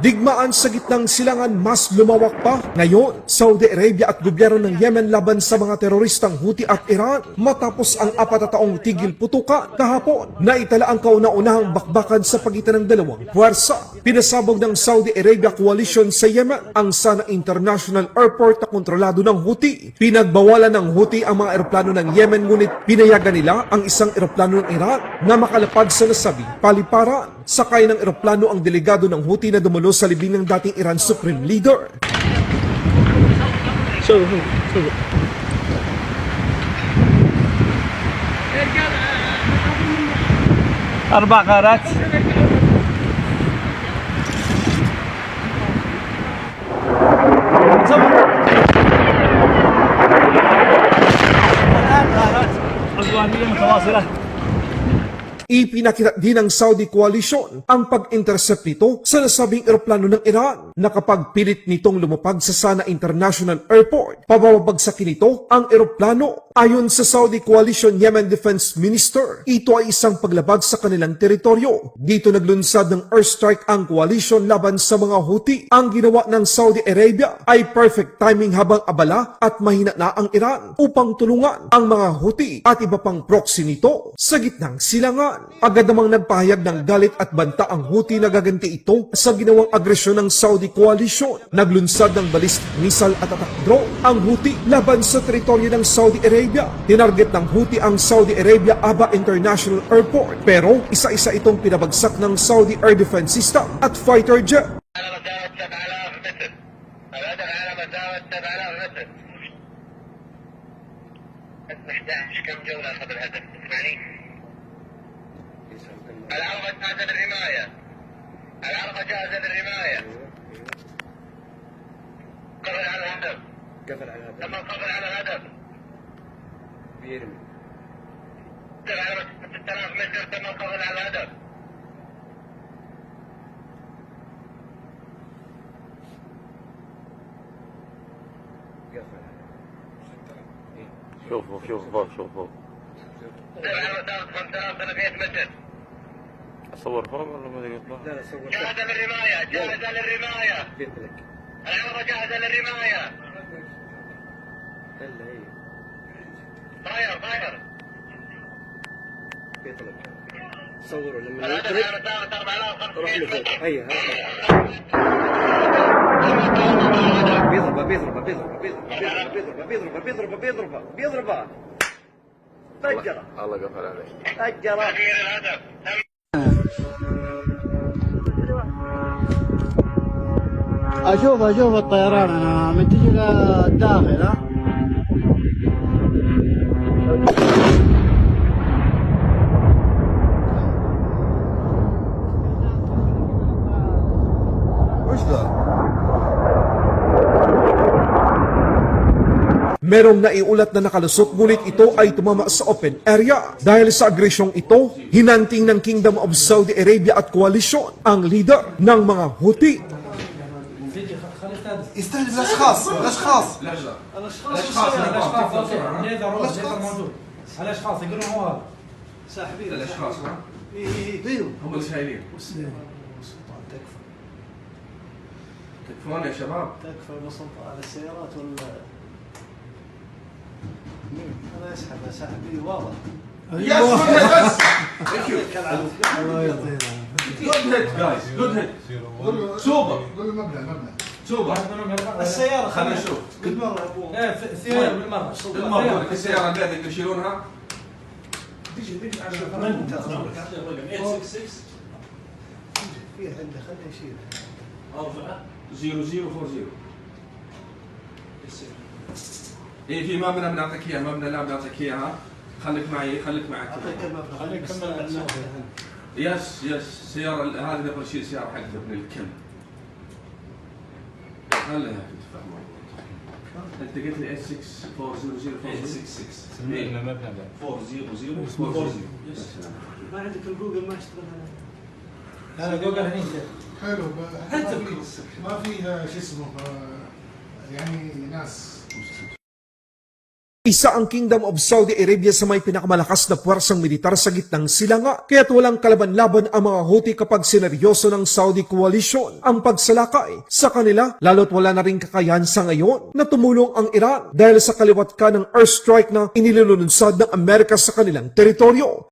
Digmaan sa gitnang silangan mas lumawak pa. Ngayon, Saudi Arabia at gobyerno ng Yemen laban sa mga teroristang Houthi at Iran matapos ang 4 na taong tigil putukan kahapon na itala ang kauna-unahang bakbakan sa pagitan ng dalawang puwersa. Pinasabog ng Saudi Arabia coalition sa Yemen ang Sana International Airport na kontrolado ng Houthi. Pinagbawalan ng Houthi ang mga eroplano ng Yemen ngunit pinayagan nila ang isang eroplano ng Iran na makalapad sa nasabing paliparan. Sakay ng eroplano ang delegado ng Houthi na dumulo sa libing ng dating Iran Supreme Leader. أربع قارات. الآن قارات عدوانية متواصلة. Ipinakita din ng Saudi coalition ang pag-intercept nito sa nasabing eroplano ng Iran na kapag pilit nitong lumapag sa Sana International Airport, pababagsakin nito ang eroplano. Ayon sa Saudi Coalition Yemen Defense Minister, ito ay isang paglabag sa kanilang teritoryo. Dito naglunsad ng airstrike ang coalition laban sa mga Houthi. Ang ginawa ng Saudi Arabia ay perfect timing habang abala at mahina na ang Iran upang tulungan ang mga Houthi at iba pang proxy nito sa gitnang silangan. Agad namang nagpahayag ng galit at banta ang Houthi na gaganti ito sa ginawang agresyon ng Saudi Coalition. Naglunsad ng ballistic missile at attack drone ang Houthi laban sa teritoryo ng Saudi Arabia. Tinarget ng Houthi ang Saudi Arabia Aba International Airport pero isa-isa itong pinabagsak ng Saudi Air Defense System at fighter jet. العربة جاهزة للرماية. العربة جاهزة للرماية. قبل على الهدف. قفل على الهدف. لما قبل على الهدف. بيرمي. على 6000 متر تم قبل على الهدف. قفل. شوفوا شوفوا على مسافة 5300 متر. أصور فوق ولا ما ادري يطلع؟ لا صور. جاهزة للرماية. جاهزة للرماية. بيطلق. العربة جاهزة للرماية. هلا هي. فاير. بيطلق. صوروا لما الهدف يطلق. على مسافة 4500 روح لفوق. متر. هيا بيضربه فجره الله قفل عليه. فجره تغيير الهدف. اشوف الطيران انا من تجي للداخل ها. وش ذا؟ Merong naiulat na nakalusot ngunit ito ay tumama sa open area. Dahil sa agresyong ito, hinanting ng Kingdom of Saudi Arabia at coalition ang leader ng mga Houthi. يستهدف الاشخاص الاشخاص موجود. الاشخاص يقولون هو هذا ساحبين الاشخاص هم اللي شايلين. تكفون يا شباب. تكفى بسلطة على السيارات ولا انا اسحب ساحبي واضح. الله يعطينا. Good hit guys. Good hit. سوبر. قول له مبلغ سوبر. السيارة خلينا نشوف. بالمرة يا ابو السيارة بالمرة. المرة السيارة هذه اللي يشيلونها. فيه عنده خليه يشيل 0040. ايه في مبنى بنعطيك اياه مبنى لا بنعطيك اياها. خليك معي خليك كمل. يس السيارة هذه نبغى نشيل سيارة حق ابن الكلب. خليها تفهمون. انت قلت لي 864004 سلمنا المبنى ده 40040. ما عندك الجوجل ما يشتغل انا جوجل هني حلو ما فيها شو اسمه يعني ناس Isa ang Kingdom of Saudi Arabia sa may pinakamalakas na puwersang militar sa gitnang silanga, kaya't walang kalaban-laban ang mga Houthi kapag sineryoso ng Saudi coalition ang pagsalakay sa kanila, lalo't wala na rin kakayahan sa ngayon na tumulong ang Iran dahil sa kaliwat ka ng airstrike na inilulunsad ng Amerika sa kanilang teritoryo.